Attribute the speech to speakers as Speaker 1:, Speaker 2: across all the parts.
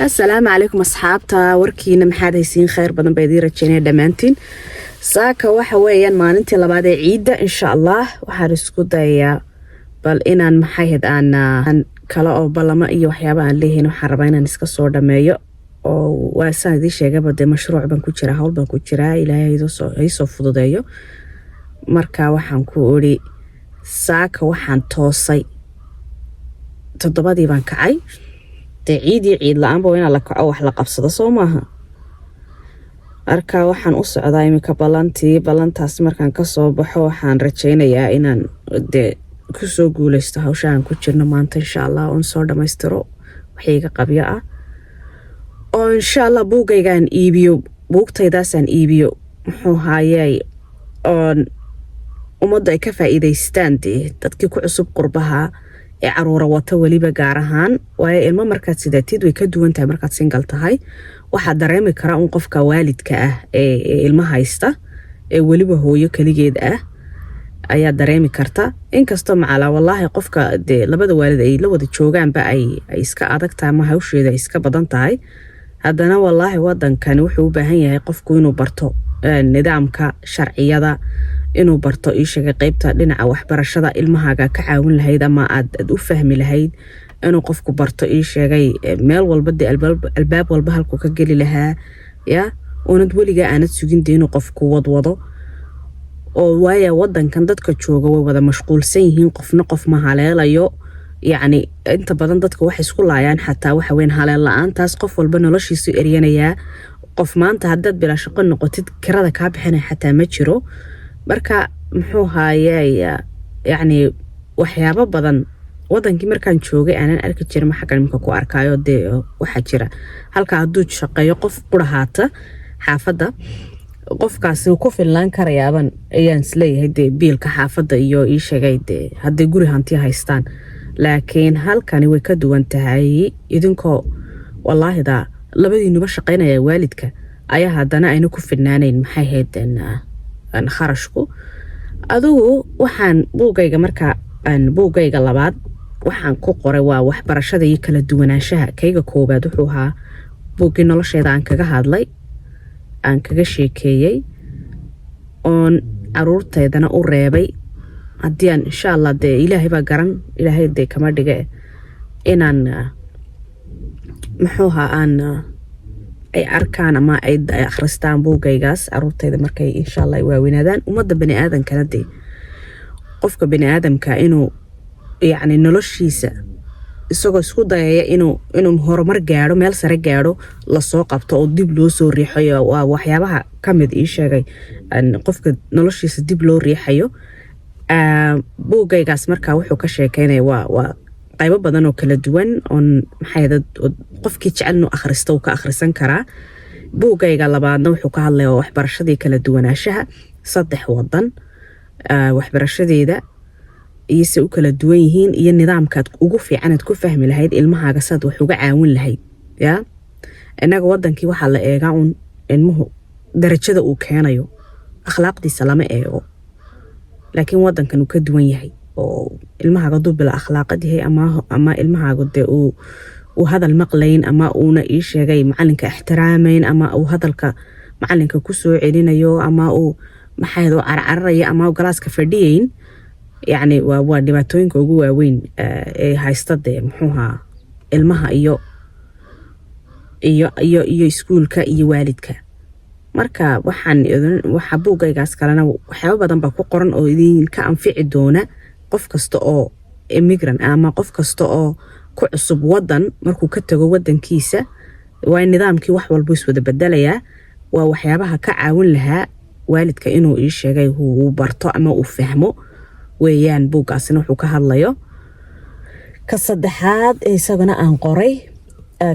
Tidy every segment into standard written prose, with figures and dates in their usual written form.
Speaker 1: السلام عليكم أصحابتا warkiina maxaad haysiin khayr badan bay idin rajaynaya dhamaantiin saaka waxa weeyaan maalintii labaad ee ciida insha Allah waxaan isku dayaa bal inaan maxay aan kala oo balama iyo waxyaabo aan leeyahay waxaan rabaa inaan iska soo dhameeyo oo waa saan idin sheegaba de mashruuc ban ku jira hawl ban ku jira Ilaahay soo fududeeyo marka waxaan ku ori saaka waxaan toosay todobadii baan kacay ciid la'aan boo inaan la kaco wax la qabsado soo maaha arka waxaan u socdaa imika balantaas markaan ka soo baxo waxaan rajaynayaa inaan ku soo guuleysto hawshaan ku jirno maanta insha Allah oo soo dhameystiro waxiga qabyo ah oo insha Allah buugaygaan iibiyo buugtaydaasaan iibiyo muxuu haayay oo umada ay ka faa'iideystaan dadkii ku cusub qurbaha ee caruura wata waliba gaar ahaan way ilmo markaad sidaatid way ka duwan tahay markaad single tahay waxa dareemi kara un qofka waalidka ah ee ilmo haysta ee waliba hooyo kaligeed ah ayaa dareemi karta inkastoo macala wallahi qofka labada waalid ay la wada joogaanba ay iska adag tahay ma hawsheeda iska badan tahay haddana wallahi wadankan wuxuu u baahan yahay qofku inuu barto nidaamka sharciyada inuu barto ishaga qaybta dhinaca waxbarashada ilmahaaga ka caawin lahayd ama aad u fahmi lahayd inuu qofku barto ishagay meel walba albaab walba halku ka gali lahaa ya oonad waliga aanad sugin inuu qofku wadwado oo waaya wadankan dadka jooga way wada mashquulsan yihiin qofna qof ma haleelayo yani inta badan dadka wax isku laayaan xataa waxa weyn haleel la'aantaas qof walba noloshiisu eryanaya qof maanta haddaad bila shaqo noqotid kirada ka bixinay xataa ma jiro marka muxuu haayay yani waxyaabo badan wadankii markaan joogay aanan arki jirin xaqan imka ku arkaayo waxa jira halka haduu shaqeeyo qof qurahaata xaafada qofkaasi ku filan karayaaban ayaan isleeyahay biilka xaafada iyo ii sheegay hadii guri hanti haystaan laakiin halkani way ka duwan tahay idinkoo wallahi labadiinuba shaqeynaya waalidka ayaa hadana ayna ku finaanayn maxay haydeen aan kharashku adigu waxaan buugayga labaad waxaan ku qoray waa waxbarashada iyo kala duwanaanshaha kayga koobaad wuxuu ahaa buugii nolosheeda aan kaga hadlay aan kaga sheekeeyay oon caruurteedana u reebay haddii aan insha Allah ilaahay baa garan ilaahay kama dhige inaan muxuu aan ay arkaan ama ay akhristaan buugaygaas caruurteeda markay insha Allah waawinaadaan umada bani aadamkana qofka bani aadamka inuu yani noloshiisa isagoo isku dayaya inuu horumar gaaro meel sare gaaro la soo qabto oo dib loo soo riixayo waa waxyaabaha kamid ii sheegay qofka noloshiisa dib loo riixayo buugaygaas marka wuxuu ka sheekeynaya waa qaybo badan oo kala duwan oo maxay qofkii jecel inuu akhristo uu ka akhrisan karaa buugayga labaadna wuxuu ka hadlayaa waxbarashadii kala duwanaanshaha 3 wadan waxbarashadeeda iyo si u kala duwan yihiin iyo nidaamkaad ugu fiicanaad ku fahmi lahayd ilmahaaga sad wax uga caawin lahayd ya inaga wadankii waxa la eegaa ilmuhu darajada uu keenayo akhlaaqdiisa lama eego laakiin wadankan uu ka duwan yahay oo ilmahaaga dubila akhlaaqad yahay ama ilmahaaga uu hadal maqlayn ama uuna ii sheegay macalinka ixtiraamayn ama uu hadalka macalinka ku soo celinayo ama uu maxay carcaraya ama galaaska fadhiyeyn yani waa dhibaatooyinka ugu waaweyn ee haysta muxuuha ilmaha iyo iskuulka iyo waalidka marka waxa buugaygaas kalena waxyaabo badan baa ku qoran oo idinka anfici doona qof kasta oo immigrant ama qof kasta oo ku cusub wadan markuu ka tago wadankiisa waa nidaamkii wax walba iswada bedelayaa waa waxyaabaha ka caawin lahaa waalidka inuu ii sheegay uu barto ama uu fahmo weeyaan buugaasina wuxuu ka hadlayo ka saddexaad isagana aan qoray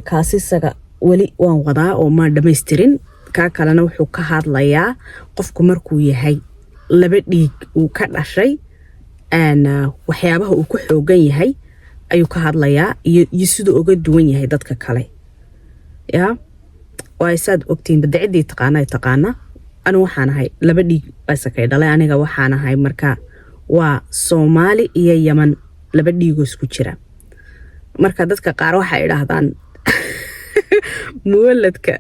Speaker 1: kaasi isaga wali waan wadaa oo ma dhameystirin ka kalena wuxuu ka hadlayaa qofku markuu yahay laba dhiig uu ka dhashay waxyaabaha uu ku xoogan yahay ayuu ka hadlayaa iyo sidoo uga duwan yahay dadka kale ya waa isaad ogtiin badcidii taqaana anu waxaan ahay laba dhiig basakay dhalay aniga waxaan ahay marka waa Soomaali iyo Yemen laba dhiigo isku jira marka dadka qaar waxa ay yiraahdaan muwaladka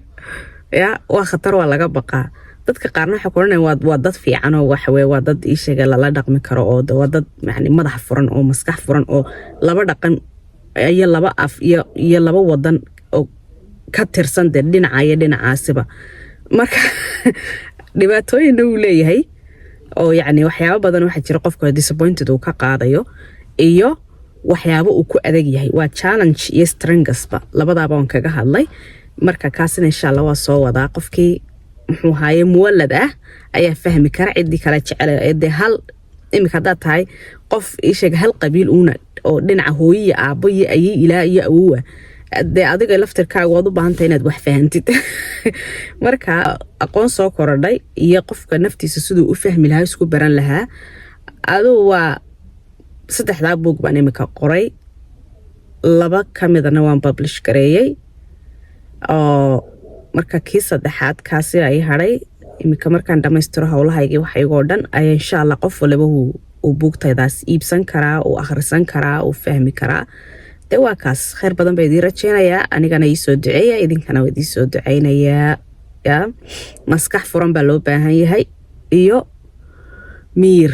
Speaker 1: ya waa khatar waa laga baqaa dadka qaarna waxa ku oranayaan waa dad fiican oo wax weey waa dad ii sheegay la dhaqmi karo oo waa dad macni madax furan oo maskax furan oo laba dhaqan iyo laba af iyo laba wadan oo ka tirsan dhinacaasiba marka dhibaatooyin uu leeyahay oo yani waxyaabo badan waxa jira qofka disappointed uu ka qaadayo iyo waxyaabo uu ku adag yahay waa challenge iyo strengthsba labadaaba aan kaga hadlay marka kaasina insha Allah waa soo wadaa qofkii muxuu haye muwalad ah ayaa fahmi kara cidii kala jecel ee hal imika hada tahay qof isheeg hal qabiil una oo dhinaca hooyiye aabo iyo ayay ilaa iyo awoowa adiga laftirkaaga waad u baahan tahay inaad wax fahantid marka aqoon soo korodhay iyo qofka naftiisa sidoo u fahmi lahaa isku baran lahaa adoo waa saddexda book baan imika qoray laba kamidana waan publish gareeyay oo marka kii saddexaad kaasi ay haray imika markaan dhamaystiro hawlahayga waxa igu dhan ay insha Allah qof walba uu buugtaydaas iibsan karaa oo akhrisan karaa oo fahmi karaa waa kaas khayr badan bay idin rajeynayaa anigana ii soo duceeya idinkana waa idin soo duceynayaa ya maskax furan baa loo baahan yahay iyo miir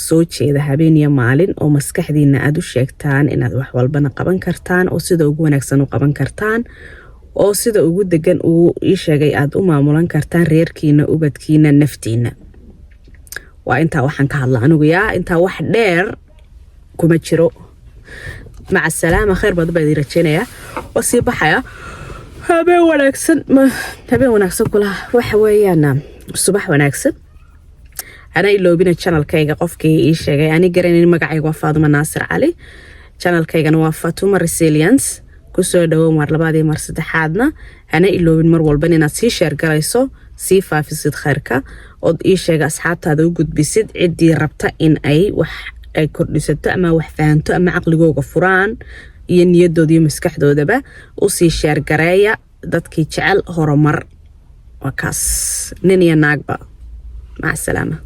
Speaker 1: soo jeeda habeen iyo maalin oo maskaxdiina aad u sheegtaan inaad wax walbana qaban kartaan oo sida ugu wanaagsan u qaban kartaan oo sida ugu degan uu ii sheegay aad u maamulan kartaan reerkiina ubadkiina naftiina waa inta waxaan ka hadlaa anigu yaa inta wax dheer kuma jiro مع السلامة خير بدو بدي رجينا وصيبة حياة هبه ونكسن كلها وحويانا الصباح ونكسن أنا إلو بينا channel كيغا قفكي إيش يعني قريني مقعي وفاطمة ناصر علي channel كيغا نوافاتوما resilience كسو دو مرلبادي مرسد حادنا أنا إلو بين مرول بنينا سي شير قريسو سي فافيسيد خيركا ود إيش أصحاب هادو قد بيسيد عدي ربطة إن أي ay kordhisato ama wax fahanto ama aqligooga furaan iyo niyadooda iyo maskaxdoodaba u sii share gareeya dadkii jecel horumar wakaas nin iyo naagba ma salaama